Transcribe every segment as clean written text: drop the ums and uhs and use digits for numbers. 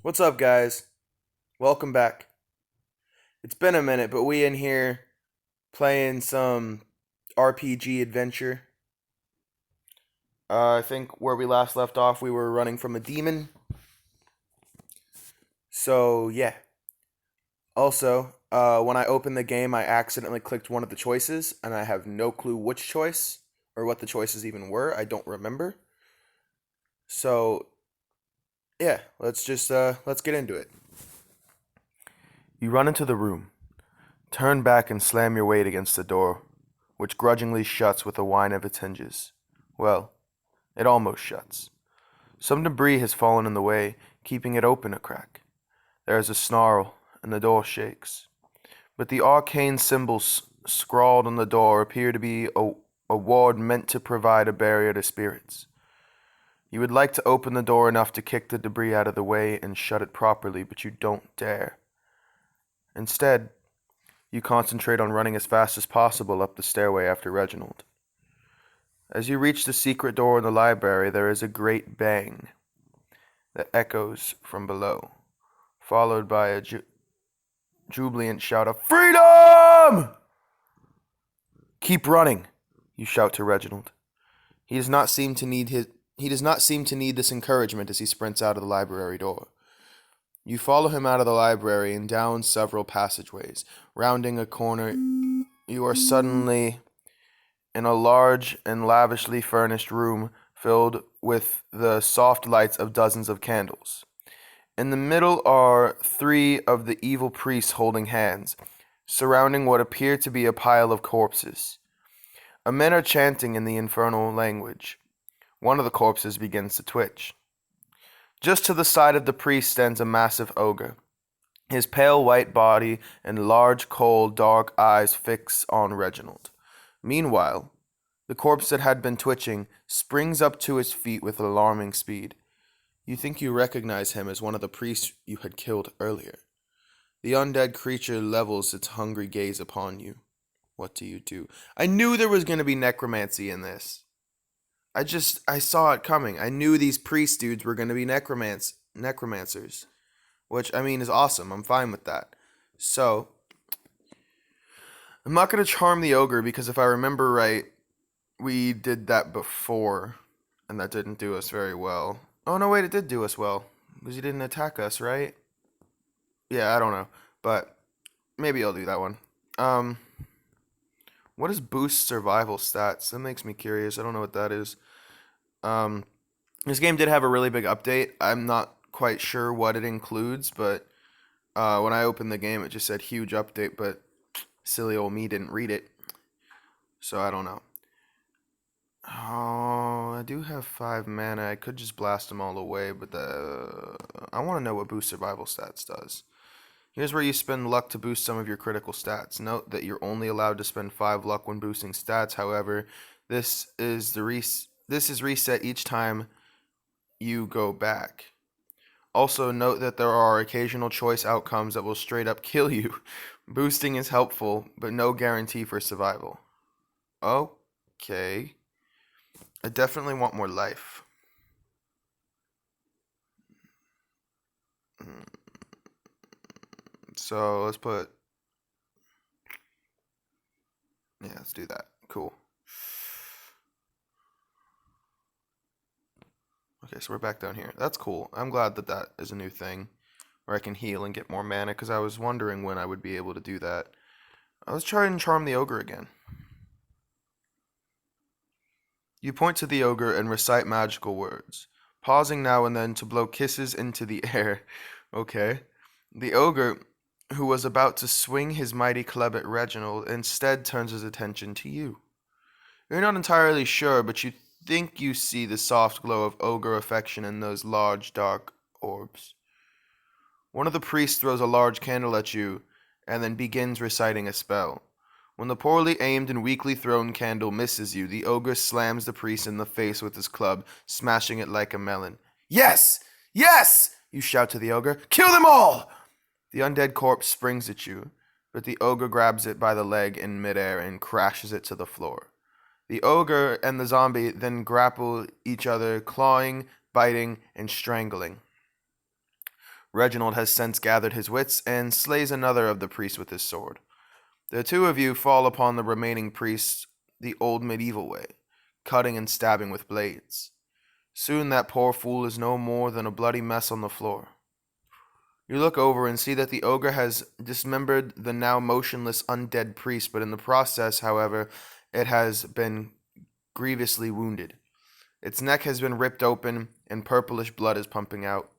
What's up, guys? Welcome back. It's been a minute, but we in here playing some RPG adventure. I think where we last left off, we were running from a demon. So, yeah. Also, when I opened the game, I accidentally clicked one of the choices, and I have no clue which choice or what the choices even were. I don't remember. So, yeah, let's get into it. You run into the room. Turn back and slam your weight against the door, which grudgingly shuts with a whine of its hinges. Well, it almost shuts. Some debris has fallen in the way, keeping it open a crack. There is a snarl, and the door shakes. But the arcane symbols scrawled on the door appear to be a ward meant to provide a barrier to spirits. You would like to open the door enough to kick the debris out of the way and shut it properly, but you don't dare. Instead, you concentrate on running as fast as possible up the stairway after Reginald. As you reach the secret door in the library, there is a great bang that echoes from below, followed by a jubilant shout of "Freedom!" "Keep running," you shout to Reginald. He does not seem to need this encouragement as he sprints out of the library door. You follow him out of the library and down several passageways. Rounding a corner, you are suddenly in a large and lavishly furnished room filled with the soft lights of dozens of candles. In the middle are three of the evil priests holding hands, surrounding what appear to be a pile of corpses. Men are chanting in the infernal language. One of the corpses begins to twitch. Just to the side of the priest stands a massive ogre. His pale white body and large, cold, dark eyes fix on Reginald. Meanwhile, the corpse that had been twitching springs up to his feet with alarming speed. You think you recognize him as one of the priests you had killed earlier. The undead creature levels its hungry gaze upon you. What do you do? I knew there was going to be necromancy in this. I saw it coming. I knew these priest dudes were going to be necromancers, which, I mean, is awesome. I'm fine with that. So, I'm not going to charm the ogre because if I remember right, we did that before, and that didn't do us very well. Oh, no, wait, it did do us well, because he didn't attack us, right? Yeah, I don't know, but maybe I'll do that one. What is boost survival stats? That makes me curious. I don't know what that is. Um, this game did have a really big update. I'm not quite sure what it includes, but when I opened the game, it just said huge update, but silly old me didn't read it, so I don't know. Oh, I do have 5 mana. I could just blast them all away, but I want to know what boost survival stats does. Here's where you spend luck to boost some of your critical stats. Note that you're only allowed to spend 5 luck when boosting stats. However, this is reset each time you go back. Also note that there are occasional choice outcomes that will straight up kill you. Boosting is helpful, but no guarantee for survival. Okay. I definitely want more life. So let's put... Yeah, let's do that. Cool. Okay, so we're back down here. That's cool. I'm glad that that is a new thing where I can heal and get more mana because I was wondering when I would be able to do that. Let's try and charm the ogre again. You point to the ogre and recite magical words, pausing now and then to blow kisses into the air. Okay. The ogre, who was about to swing his mighty club at Reginald, instead turns his attention to you. You're not entirely sure, but you think you see the soft glow of ogre affection in those large, dark orbs. One of the priests throws a large candle at you and then begins reciting a spell. When the poorly aimed and weakly thrown candle misses you, the ogre slams the priest in the face with his club, smashing it like a melon. "Yes! Yes!" you shout to the ogre. "Kill them all!" The undead corpse springs at you, but the ogre grabs it by the leg in midair and crashes it to the floor. The ogre and the zombie then grapple each other, clawing, biting, and strangling. Reginald has since gathered his wits and slays another of the priests with his sword. The two of you fall upon the remaining priests the old medieval way, cutting and stabbing with blades. Soon that poor fool is no more than a bloody mess on the floor. You look over and see that the ogre has dismembered the now motionless undead priest, but in the process, however, it has been grievously wounded. Its neck has been ripped open, and purplish blood is pumping out.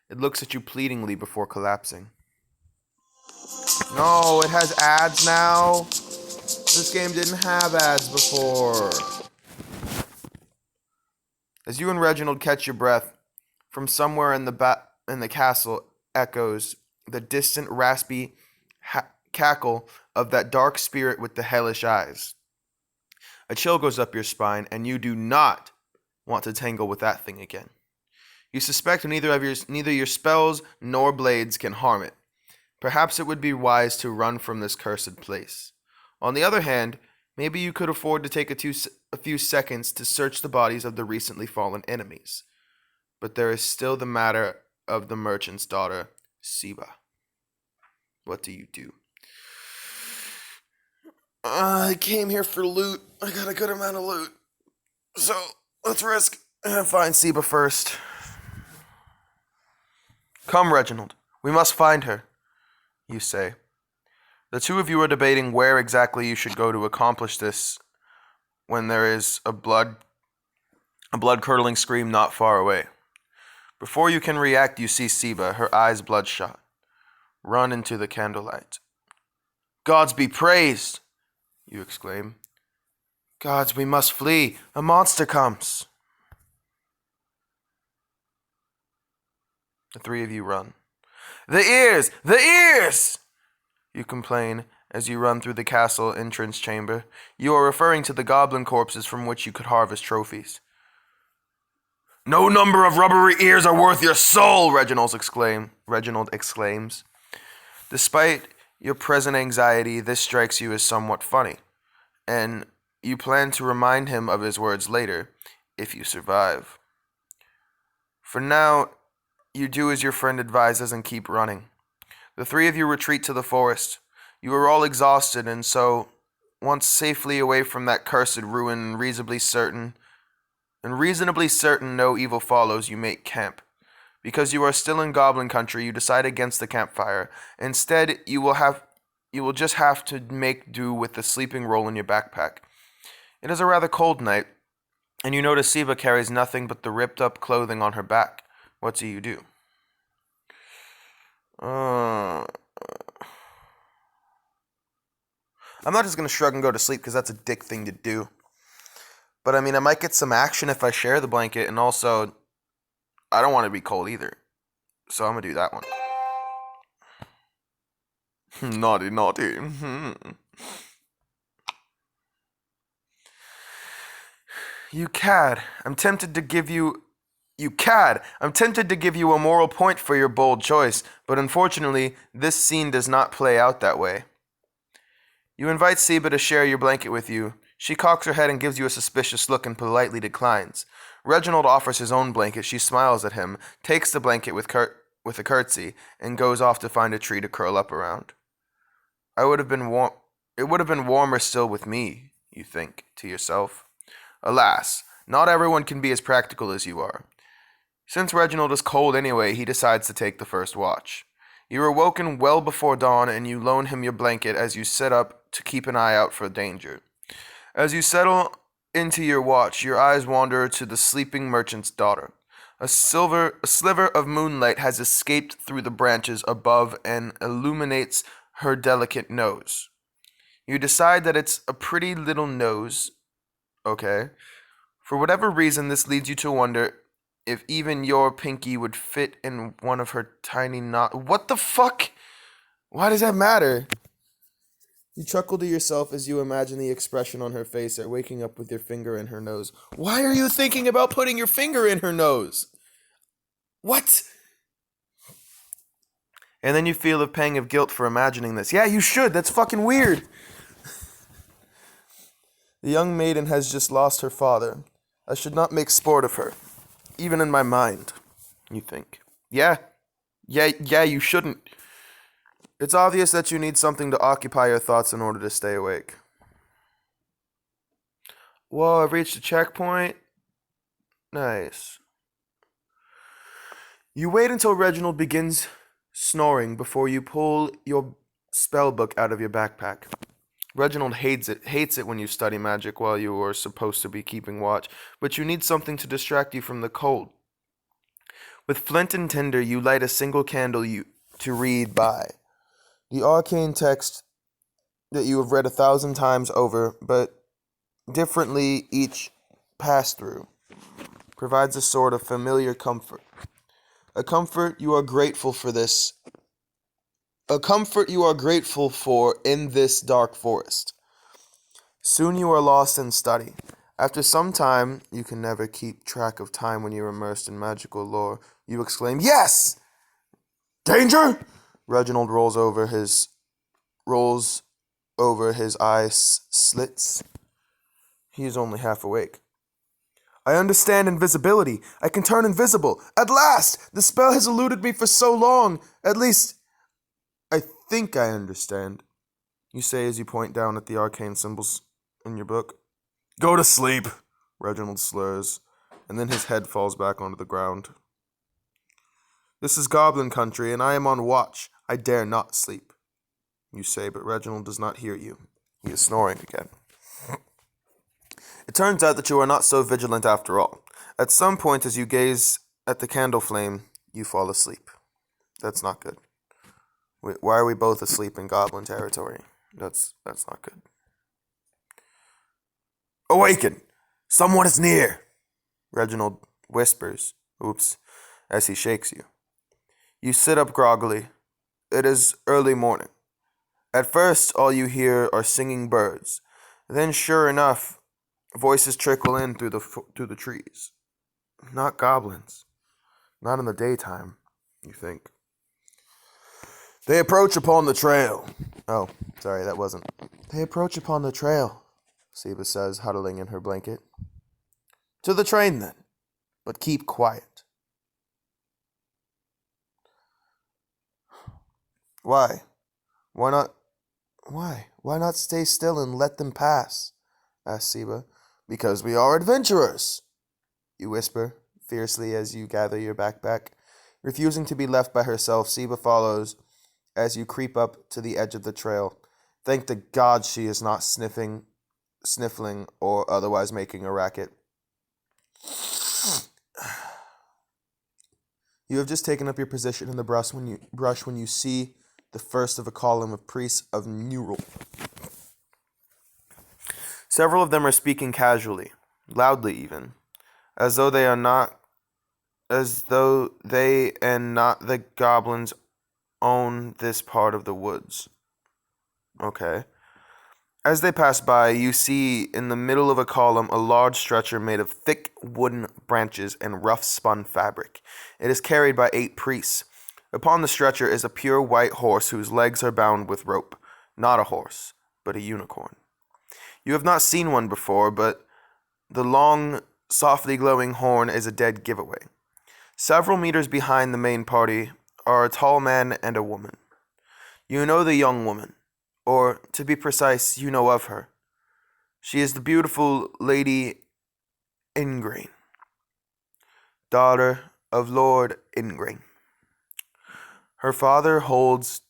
It looks at you pleadingly before collapsing. No, it has ads now. This game didn't have ads before. As you and Reginald catch your breath, from somewhere in the castle echoes the distant, raspy cackle of that dark spirit with the hellish eyes. A chill goes up your spine, and you do not want to tangle with that thing again. You suspect neither your spells nor blades can harm it. Perhaps it would be wise to run from this cursed place. On the other hand, maybe you could afford to take a few seconds to search the bodies of the recently fallen enemies. But there is still the matter of the merchant's daughter, Siba. What do you do? I came here for loot. I got a good amount of loot. So, let's risk and find Siba first. Come, Reginald. We must find her, you say. The two of you are debating where exactly you should go to accomplish this when there is a blood-curdling scream not far away. Before you can react, you see Siba, her eyes bloodshot, run into the candlelight. Gods be praised, you exclaim. Gods, we must flee. A monster comes. The three of you run. The ears! The ears! You complain as you run through the castle entrance chamber. You are referring to the goblin corpses from which you could harvest trophies. No number of rubbery ears are worth your soul, Reginald exclaims. Despite your present anxiety, this strikes you as somewhat funny, and you plan to remind him of his words later, if you survive. For now, you do as your friend advises and keep running. The three of you retreat to the forest. You are all exhausted, and so, once safely away from that cursed ruin and reasonably certain no evil follows, you make camp. Because you are still in goblin country, you decide against the campfire. Instead, you will just have to make do with the sleeping roll in your backpack. It is a rather cold night, and you notice Siba carries nothing but the ripped up clothing on her back. What do you do? I'm not just going to shrug and go to sleep because that's a dick thing to do. But I mean, I might get some action if I share the blanket, and also, I don't want to be cold either. So I'm going to do that one. Naughty, naughty. You cad. I'm tempted to give you a moral point for your bold choice, but unfortunately, this scene does not play out that way. You invite Siba to share your blanket with you. She cocks her head and gives you a suspicious look and politely declines. Reginald offers his own blanket. She smiles at him, takes the blanket with a curtsy, and goes off to find a tree to curl up around. It would have been warmer still with me, you think to yourself. Alas, not everyone can be as practical as you are. Since Reginald is cold anyway, he decides to take the first watch. You are woken well before dawn, and you loan him your blanket as you sit up to keep an eye out for danger. As you settle into your watch, your eyes wander to the sleeping merchant's daughter. A sliver of moonlight has escaped through the branches above and illuminates her delicate nose. You decide that it's a pretty little nose. Okay. For whatever reason, this leads you to wonder if even your pinky would fit in one of her tiny What the fuck? Why does that matter? You chuckle to yourself as you imagine the expression on her face at waking up with your finger in her nose. Why are you thinking about putting your finger in her nose? What? And then you feel a pang of guilt for imagining this. Yeah, you should. That's fucking weird. The young maiden has just lost her father. I should not make sport of her, even in my mind, you think. Yeah, Yeah, you shouldn't. It's obvious that you need something to occupy your thoughts in order to stay awake. Whoa, I've reached a checkpoint. Nice. You wait until Reginald begins snoring before you pull your spell book out of your backpack. Reginald hates it when you study magic while you are supposed to be keeping watch, but you need something to distract you from the cold. With flint and tinder, you light a single candle to read by. The arcane text that you have read 1,000 times over, but differently each pass through, provides a sort of familiar comfort. A comfort you are grateful for this. A comfort you are grateful for in this dark forest. Soon you are lost in study. After some time, you can never keep track of time when you're immersed in magical lore. You exclaim, "Yes! Danger!" Reginald rolls over his slits. He is only half awake. I understand invisibility. I can turn invisible. At last! The spell has eluded me for so long. At least, I think I understand. You say as you point down at the arcane symbols in your book. Go to sleep, Reginald slurs, and then his head falls back onto the ground. This is Goblin Country, and I am on watch. I dare not sleep. You say, but Reginald does not hear you. He is snoring again. It turns out that you are not so vigilant after all. At some point, as you gaze at the candle flame, you fall asleep. That's not good. Why are we both asleep in goblin territory? That's not good. Awaken! Someone is near! Reginald whispers, as he shakes you. You sit up groggily. It is early morning. At first, all you hear are singing birds. Then, sure enough, voices trickle in through the trees. Not goblins. Not in the daytime, you think. They approach upon the trail. Oh, sorry, that wasn't. They approach upon the trail, Seba says, huddling in her blanket. To the train, then, but keep quiet. Why? Why not? Why? Why not stay still and let them pass? Asked Seba. Because we are adventurers, you whisper, fiercely as you gather your backpack. Refusing to be left by herself, Seba follows as you creep up to the edge of the trail. Thank the gods she is not sniffling, or otherwise making a racket. You have just taken up your position in the brush when you see the first of a column of priests of Newrol. Several of them are speaking casually, loudly even, as though they and not the goblins own this part of the woods. Okay. As they pass by, you see in the middle of a column a large stretcher made of thick wooden branches and rough spun fabric. It is carried by 8 priests. Upon the stretcher is a pure white horse whose legs are bound with rope. Not a horse, but a unicorn. You have not seen one before, but the long, softly glowing horn is a dead giveaway. Several meters behind the main party are a tall man and a woman. You know the young woman, or to be precise, you know of her. She is the beautiful Lady Ingrain, daughter of Lord Ingrain. Her father holds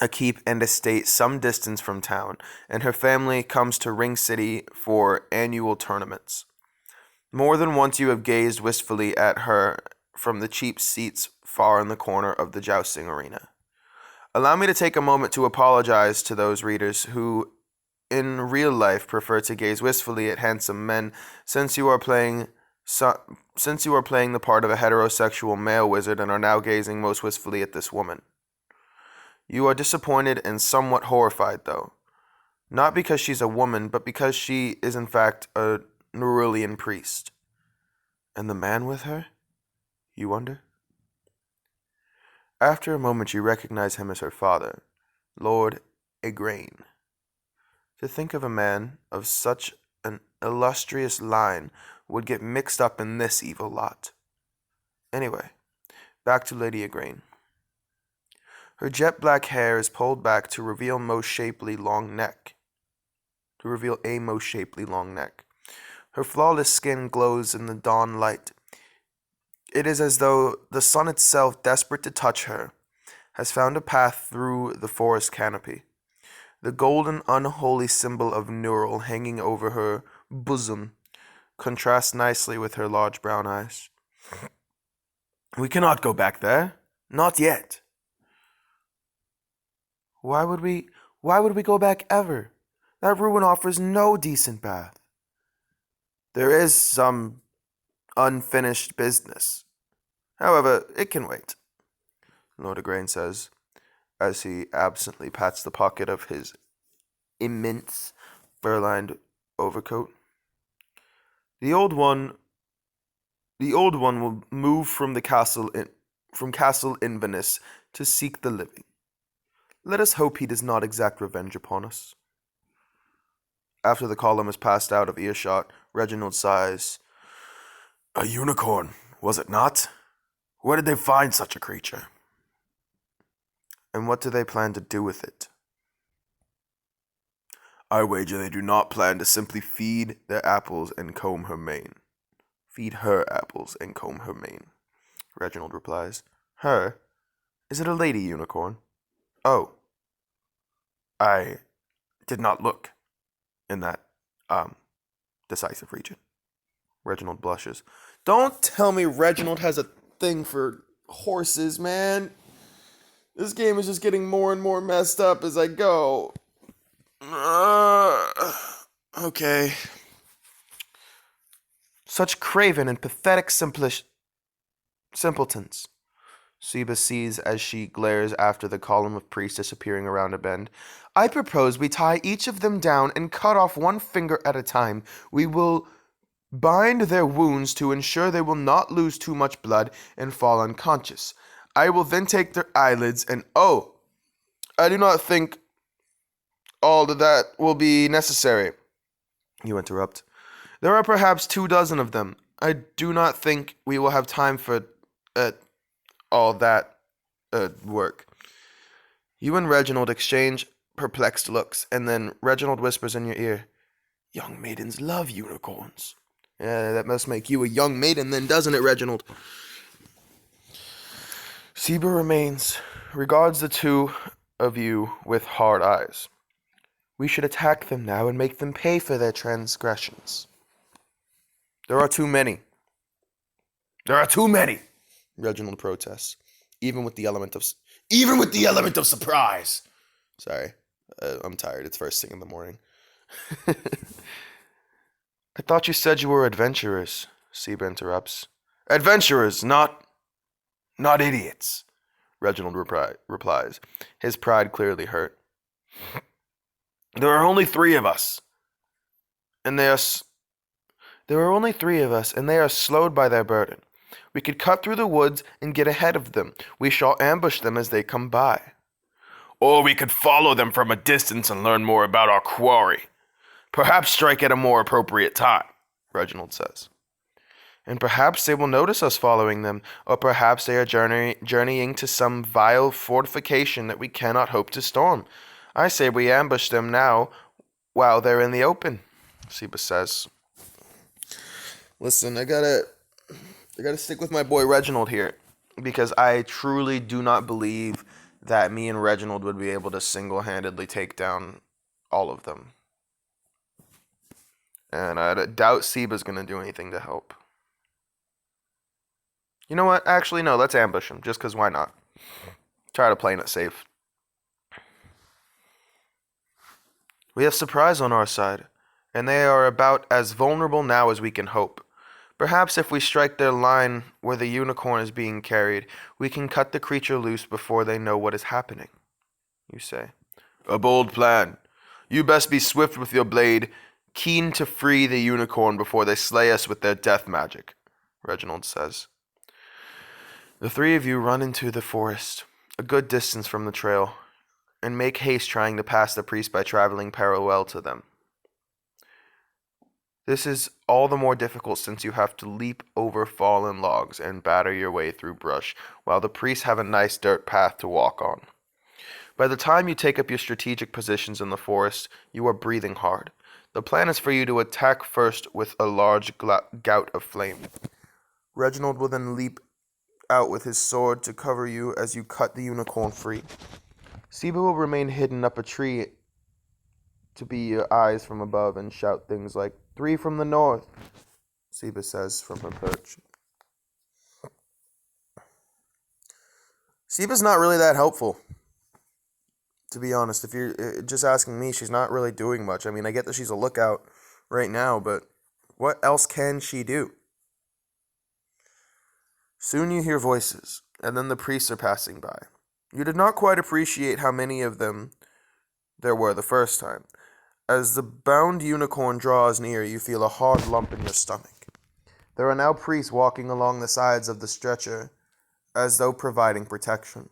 a keep and estate some distance from town, and her family comes to Ring City for annual tournaments. More than once you have gazed wistfully at her from the cheap seats far in the corner of the jousting arena. Allow me to take a moment to apologize to those readers who, in real life, prefer to gaze wistfully at handsome men, since you are playing the part of a heterosexual male wizard and are now gazing most wistfully at this woman. You are disappointed and somewhat horrified, though. Not because she's a woman, but because she is in fact a Nerulian priest. And the man with her? You wonder? After a moment you recognize him as her father, Lord Igraine. To think of a man of such an illustrious line would get mixed up in this evil lot. Anyway, back to Lady Igraine. Her jet black hair is pulled back to reveal a most shapely long neck. Her flawless skin glows in the dawn light. It is as though the sun itself, desperate to touch her, has found a path through the forest canopy. The golden, unholy symbol of Neural hanging over her bosom contrasts nicely with her large brown eyes. We cannot go back there. Not yet. Why would we go back ever? That ruin offers no decent path. There is some unfinished business. However, it can wait, Lord Igraine says, as he absently pats the pocket of his immense fur-lined overcoat. The old one will move from Castle Inverness to seek the living. Let us hope he does not exact revenge upon us. After the column has passed out of earshot, Reginald sighs. A unicorn, was it not? Where did they find such a creature? And what do they plan to do with it? I wager they do not plan to simply feed their apples and comb her mane. Feed her apples and comb her mane, Reginald replies. Her? Is it a lady unicorn? Oh. I did not look in that, decisive region. Reginald blushes. Don't tell me Reginald has a thing for horses, man. This game is just getting more and more messed up as I go. Okay. Such craven and pathetic simpletons, Seba sees as she glares after the column of priests disappearing around a bend. I propose we tie each of them down and cut off one finger at a time. We will bind their wounds to ensure they will not lose too much blood and fall unconscious. I will then take their eyelids and I do not think all of that will be necessary. You interrupt. There are perhaps 24 of them. I do not think we will have time for all that work. You and Reginald exchange perplexed looks, and then Reginald whispers in your ear, Young maidens love unicorns. Yeah, that must make you a young maiden then, doesn't it, Reginald? Seba regards the two of you with hard eyes. We should attack them now and make them pay for their transgressions. There are too many. There are too many, Reginald protests, even with the element of surprise. Sorry, I'm tired. It's first thing in the morning. I thought you said you were adventurers, Seba interrupts. Adventurers, not idiots, Reginald replies, his pride clearly hurt. There are only 3 of us, and they are slowed by their burden. We could cut through the woods and get ahead of them. We shall ambush them as they come by. Or we could follow them from a distance and learn more about our quarry. Perhaps strike at a more appropriate time, Reginald says. And perhaps they will notice us following them, or perhaps they are journeying to some vile fortification that we cannot hope to storm. I say we ambush them now while they're in the open, Seba says. Listen, I gotta stick with my boy Reginald here, because I truly do not believe that me and Reginald would be able to single-handedly take down all of them. And I doubt Seba's gonna do anything to help. You know what? Actually, no, let's ambush him, just because why not? Tired of playing it safe. We have surprise on our side, and they are about as vulnerable now as we can hope. Perhaps if we strike their line where the unicorn is being carried, we can cut the creature loose before they know what is happening, you say. A bold plan. You best be swift with your blade, keen to free the unicorn before they slay us with their death magic, Reginald says. The 3 of you run into the forest, a good distance from the trail, and make haste trying to pass the priest by traveling parallel to them. This is all the more difficult since you have to leap over fallen logs and batter your way through brush, while the priests have a nice dirt path to walk on. By the time you take up your strategic positions in the forest, you are breathing hard. The plan is for you to attack first with a large gout of flame. Reginald will then leap out with his sword to cover you as you cut the unicorn free. Siba will remain hidden up a tree to be your eyes from above and shout things like, 3 from the north, Siba says from her perch. Siba's not really that helpful, to be honest. If you're just asking me, she's not really doing much. I mean, I get that she's a lookout right now, but what else can she do? Soon you hear voices, and then the priests are passing by. You did not quite appreciate how many of them there were the first time. As the bound unicorn draws near, you feel a hard lump in your stomach. There are now priests walking along the sides of the stretcher, as though providing protection.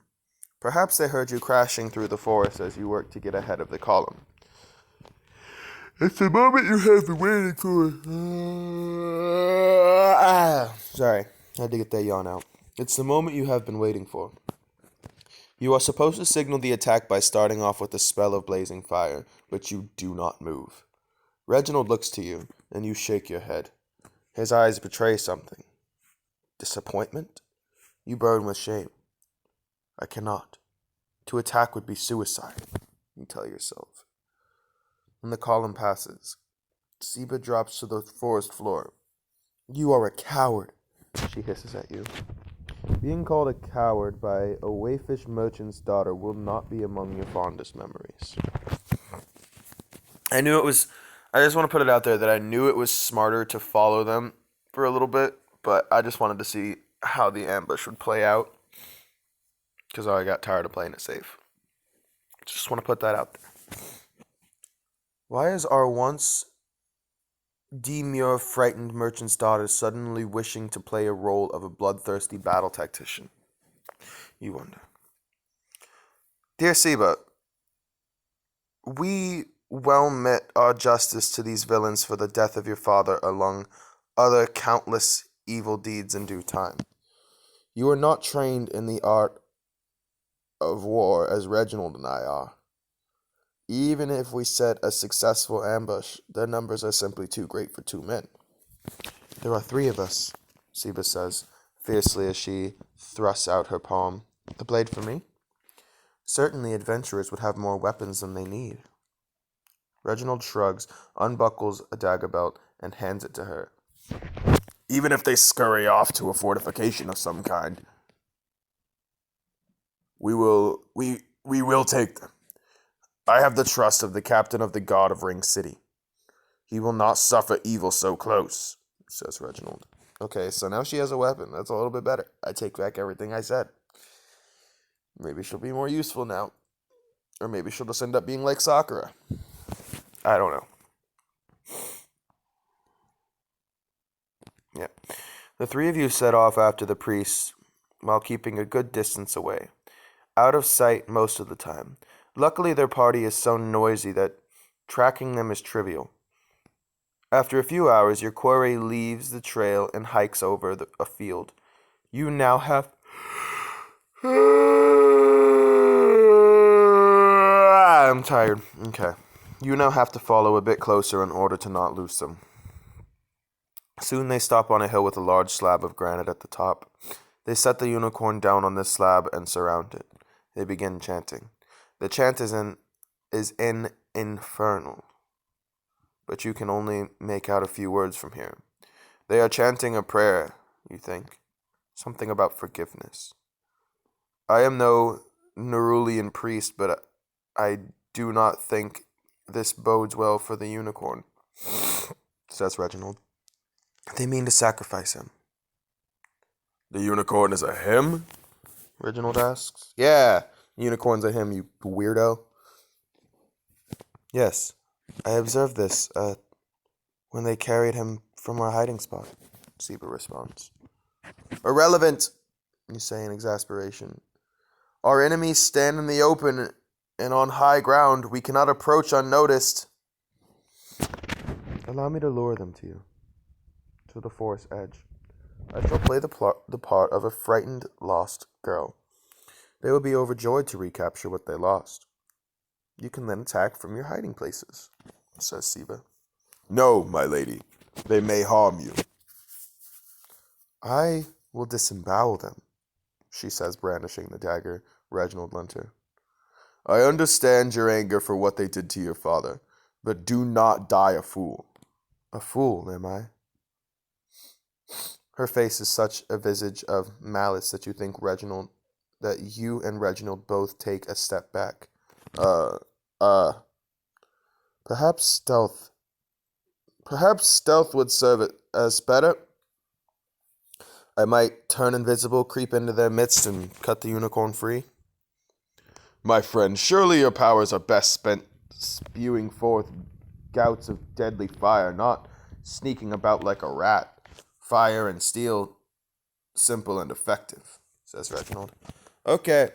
Perhaps they heard you crashing through the forest as you worked to get ahead of the column. It's the moment you have been waiting for. Sorry, I had to get that yawn out. It's the moment you have been waiting for. You are supposed to signal the attack by starting off with a spell of blazing fire, but you do not move. Reginald looks to you, and you shake your head. His eyes betray something. Disappointment? You burn with shame. I cannot. To attack would be suicide, you tell yourself. When the column passes, Siba drops to the forest floor. You are a coward, she hisses at you. Being called a coward by a wayfish merchant's daughter will not be among your fondest memories. I just want to put it out there that I knew it was smarter to follow them for a little bit, but I just wanted to see how the ambush would play out, because I got tired of playing it safe. Just want to put that out there. Why is our once demure, frightened merchant's daughter suddenly wishing to play a role of a bloodthirsty battle tactician? You wonder. Dear Siba, we well met our justice to these villains for the death of your father, among other countless evil deeds in due time. You are not trained in the art of war as Reginald and I are. Even if we set a successful ambush, their numbers are simply too great for 2 men. There are 3 of us, Siba says, fiercely as she thrusts out her palm. The blade for me? Certainly adventurers would have more weapons than they need. Reginald shrugs, unbuckles a dagger belt, and hands it to her. Even if they scurry off to a fortification of some kind, we will take them. I have the trust of the captain of the guard of Ring City. He will not suffer evil so close, says Reginald. Okay, so now she has a weapon. That's a little bit better. I take back everything I said. Maybe she'll be more useful now. Or maybe she'll just end up being like Sakura. I don't know. Yeah. The 3 of you set off after the priests while keeping a good distance away. Out of sight most of the time. Luckily, their party is so noisy that tracking them is trivial. After a few hours, your quarry leaves the trail and hikes over a field. You now have... I'm tired. Okay. You now have to follow a bit closer in order to not lose them. Soon they stop on a hill with a large slab of granite at the top. They set the unicorn down on this slab and surround it. They begin chanting. The chant is in infernal, but you can only make out a few words from here. They are chanting a prayer, you think. Something about forgiveness. I am no Nerulian priest, but I do not think this bodes well for the unicorn, says Reginald. They mean to sacrifice him. The unicorn is a him? Reginald asks. Yeah, unicorn's a him, you weirdo. Yes, I observed this, when they carried him from our hiding spot, Siba responds. Irrelevant, you say in exasperation. Our enemies stand in the open and on high ground. We cannot approach unnoticed. Allow me to lure them to you, to the forest edge. I shall play the part of a frightened, lost girl. They will be overjoyed to recapture what they lost. You can then attack from your hiding places, says Siva. No, my lady. They may harm you. I will disembowel them, she says, brandishing the dagger Reginald lent her. I understand your anger for what they did to your father, but do not die a fool. A fool, am I? Her face is such a visage of malice that you and Reginald both take a step back. Uh, perhaps stealth. Perhaps stealth would serve it as better. I might turn invisible, creep into their midst, and cut the unicorn free. My friend, surely your powers are best spent spewing forth gouts of deadly fire, not sneaking about like a rat. Fire and steel, simple and effective, says Reginald. Okay.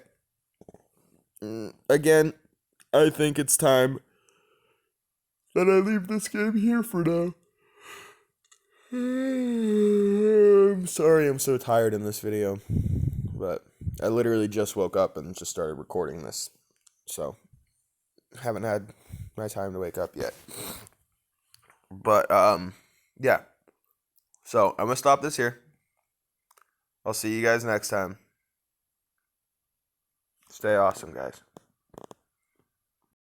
Again, I think it's time that I leave this game here for now. I'm sorry I'm so tired in this video, but I literally just woke up and just started recording this, so haven't had my time to wake up yet. But yeah. So I'm gonna stop this here. I'll see you guys next time. Stay awesome, guys.